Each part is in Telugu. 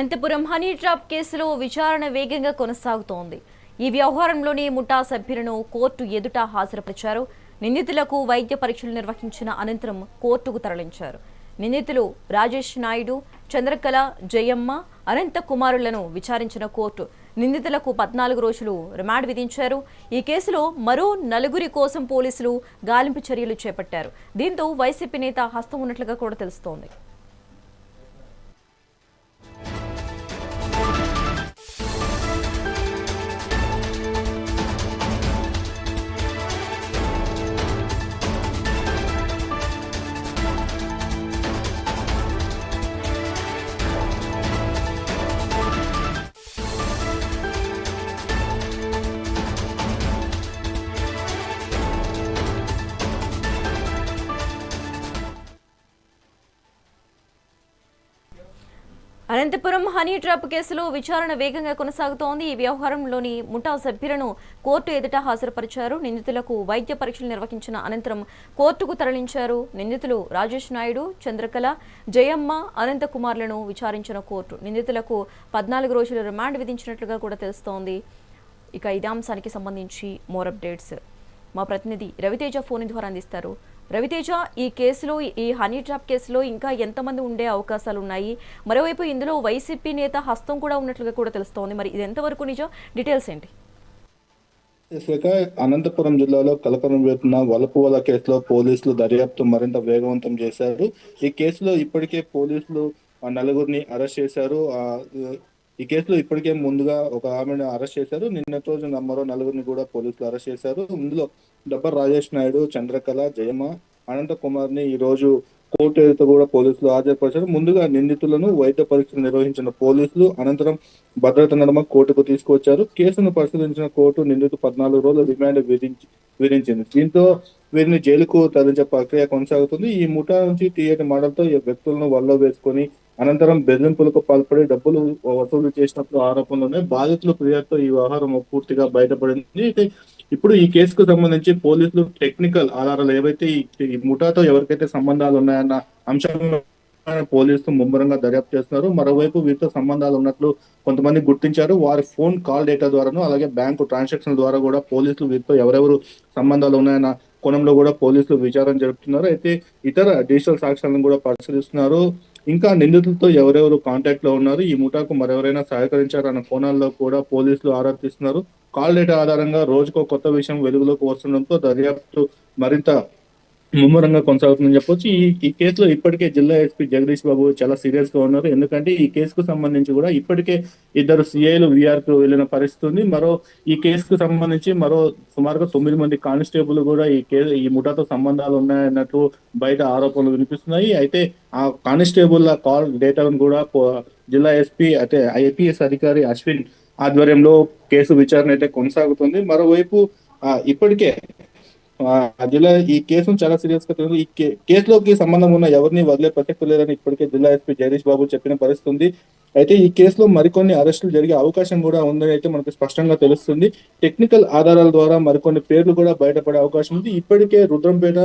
అనంతపురం హనీ ట్రాప్ కేసులో విచారణ వేగంగా కొనసాగుతోంది. ఈ వ్యవహారంలోని ముఠా సభ్యులను కోర్టు ఎదుట హాజరుపరిచారు. నిందితులకు వైద్య పరీక్షలు నిర్వహించిన అనంతరం కోర్టుకు తరలించారు. నిందితులు రాజేష్ నాయుడు, చంద్రకళ, జయమ్మ, అనంత కుమారులను విచారించిన కోర్టు నిందితులకు 14 రోజులు రిమాండ్ విధించారు. ఈ కేసులో మరో 4 కోసం పోలీసులు గాలింపు చర్యలు చేపట్టారు. దీంతో వైసీపీ నేత హస్తం ఉన్నట్లుగా కూడా తెలుస్తోంది. అనంతపురం హనీ ట్రాప్ కేసులో విచారణ వేగంగా కొనసాగుతోంది. ఈ వ్యవహారంలోని ముఠా సభ్యులను కోర్టు ఎదుట హాజరుపరిచారు. నిందితులకు వైద్య పరీక్షలు నిర్వహించిన అనంతరం కోర్టుకు తరలించారు. నిందితులు రాజేష్ నాయుడు, చంద్రకళ, జయమ్మ, అనంత కుమార్లను విచారించిన కోర్టు నిందితులకు 14 రోజులు రిమాండ్ విధించినట్లుగా కూడా తెలుస్తోంది. ఇక ఇదే అంశానికి సంబంధించి మోర్ అప్డేట్స్ మా ప్రతినిధి రవితేజ ఫోన్ ద్వారా అందిస్తారు. రవితేజ, ఈ కేసులో, ఈ హనీ ట్రాప్ కేసులో ఇంకా ఎంతమంది ఉండే అవకాశాలు ఉన్నాయి? మరోవైపు ఇందులో వైసీపీ నేత హస్తం కూడా ఉన్నట్లుగా కూడా తెలుస్తోంది. మరి ఇది ఎంతవరకు నిజం? డీటెయిల్స్ ఏంటి? అనంతపురం జిల్లాలో కలకలం రేపున వలపువల కేసులో పోలీసులు దర్యాప్తు మరింత వేగవంతం చేశారు. ఈ కేసులో ఇప్పటికే పోలీసులు 4 అరెస్ట్ చేశారు. ఈ కేసులో ఇప్పటికే ముందుగా ఒక ఆమెను అరెస్ట్ చేశారు. నిన్నటి రోజు మరో 4 కూడా పోలీసులు అరెస్ట్ చేశారు. ఇందులో డబ్బర్ రాజేష్ నాయుడు, చంద్రకళ, జయమ్మ, అనంత కుమార్ ని ఈ రోజు కోర్టు ఎదుట కూడా పోలీసులు హాజరుపరిచారు. ముందుగా నిందితులను వైద్య పరీక్షలు నిర్వహించిన పోలీసులు అనంతరం భద్రత నడుమ కోర్టుకు తీసుకొచ్చారు. కేసును పరిశీలించిన కోర్టు నిందితు 14 రోజుల రిమాండ్ విధించింది. దీంతో వీరిని జైలుకు తరలించే ప్రక్రియ కొనసాగుతుంది. ఈ ముఠా నుంచి టీఏటీ మోడల్తో ఈ వ్యక్తులను వల్ల వేసుకొని అనంతరం బెదిరింపులకు పాల్పడి డబ్బులు వసూలు చేసినట్లు ఆరోపణలు బాధితుల ఫిర్యాదుతో ఈ వ్యవహారం పూర్తిగా బయటపడింది. అయితే ఇప్పుడు ఈ కేసుకు సంబంధించి పోలీసులు టెక్నికల్ ఆధారాలు ఏవైతే ఈ ముఠాతో ఎవరికైతే సంబంధాలు ఉన్నాయన్న అంశాలను పోలీసులు ముమ్మరంగా దర్యాప్తు చేస్తున్నారు. మరోవైపు వీరితో సంబంధాలు ఉన్నట్లు కొంతమంది గుర్తించారు. వారి ఫోన్ కాల్ డేటా ద్వారాను అలాగే బ్యాంకు ట్రాన్సాక్షన్ ద్వారా కూడా పోలీసులు వీరితో ఎవరెవరు సంబంధాలు ఉన్నాయన్న కోణంలో కూడా పోలీసులు విచారణ జరుపుతున్నారు. అయితే ఇతర డిజిటల్ సాక్ష్యాలను కూడా పరిశీలిస్తున్నారు. ఇంకా నిందితులతో ఎవరెవరు కాంటాక్ట్ లో ఉన్నారు, ఈ ముఠాకు మరెవరైనా సహకరించారన్న కోణాల్లో కూడా పోలీసులు ఆరా తీస్తున్నారు. కాల్ డేటా ఆధారంగా రోజుకో కొత్త విషయం వెలుగులోకి వస్తుండడంతో దర్యాప్తు మరింత ముమ్మరంగా కొనసాగుతుందని చెప్పొచ్చు. ఈ కేసులో ఇప్పటికే జిల్లా ఎస్పీ జగదీష్ బాబు చాలా సీరియస్ గా ఉన్నారు. ఎందుకంటే ఈ కేసుకు సంబంధించి కూడా ఇప్పటికే 2 సిఐలు విఆర్ కు వెళ్లిన పరిస్థితి ఉంది. ఈ కేసుకు సంబంధించి మరో సుమారుగా 9 మంది కానిస్టేబుల్ కూడా ఈ ముఠాతో సంబంధాలు ఉన్నాయన్నట్టు బయట ఆరోపణలు వినిపిస్తున్నాయి. అయితే ఆ కానిస్టేబుల్ కాల్ డేటాను కూడా జిల్లా ఎస్పీ అయితే ఐపీఎస్ అధికారి అశ్విన్ ఆధ్వర్యంలో కేసు విచారణ అయితే కొనసాగుతుంది. మరోవైపు ఇప్పటికే జిల్లా ఈ కేసును చాలా సీరియస్ గా ఈ కేసులోకి సంబంధం ఉన్న ఎవరిని వదిలే ప్రసక్తి లేదని ఇప్పటికే జిల్లా ఎస్పీ జగదీష్ బాబు చెప్పిన పరిస్థితి ఉంది. అయితే ఈ కేసులో మరికొన్ని అరెస్టులు జరిగే అవకాశం కూడా ఉందని అయితే మనకు స్పష్టంగా తెలుస్తుంది. టెక్నికల్ ఆధారాల ద్వారా మరికొన్ని పేర్లు కూడా బయటపడే అవకాశం ఉంది. ఇప్పటికే రుద్రంపేట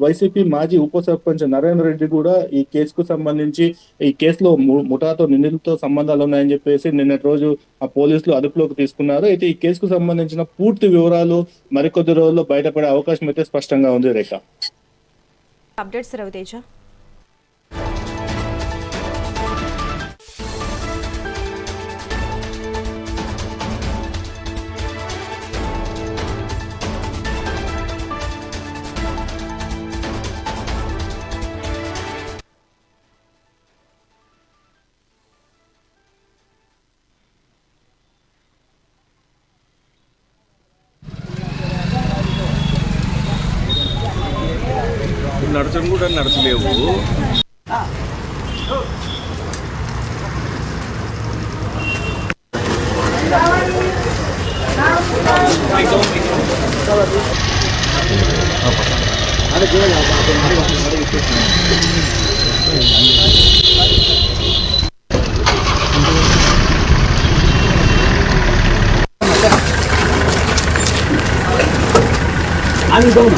వైసీపీ మాజీ ఉప సర్పంచ్ నరేంద్ర రెడ్డి కూడా ఈ కేసుకు సంబంధించి ఈ కేసులో ముఠాతో నిందితులతో సంబంధాలు ఉన్నాయని చెప్పేసి నిన్నటి రోజు ఆ పోలీసులు అదుపులోకి తీసుకున్నారు. అయితే ఈ కేసుకు సంబంధించిన పూర్తి వివరాలు మరికొద్ది రోజుల్లో బయటపడే అవకాశం అయితే స్పష్టంగా ఉంది. రేఖ అప్డేట్స్ రవితేజ. నడచడం కూడా నడచలేవు. 아니 너무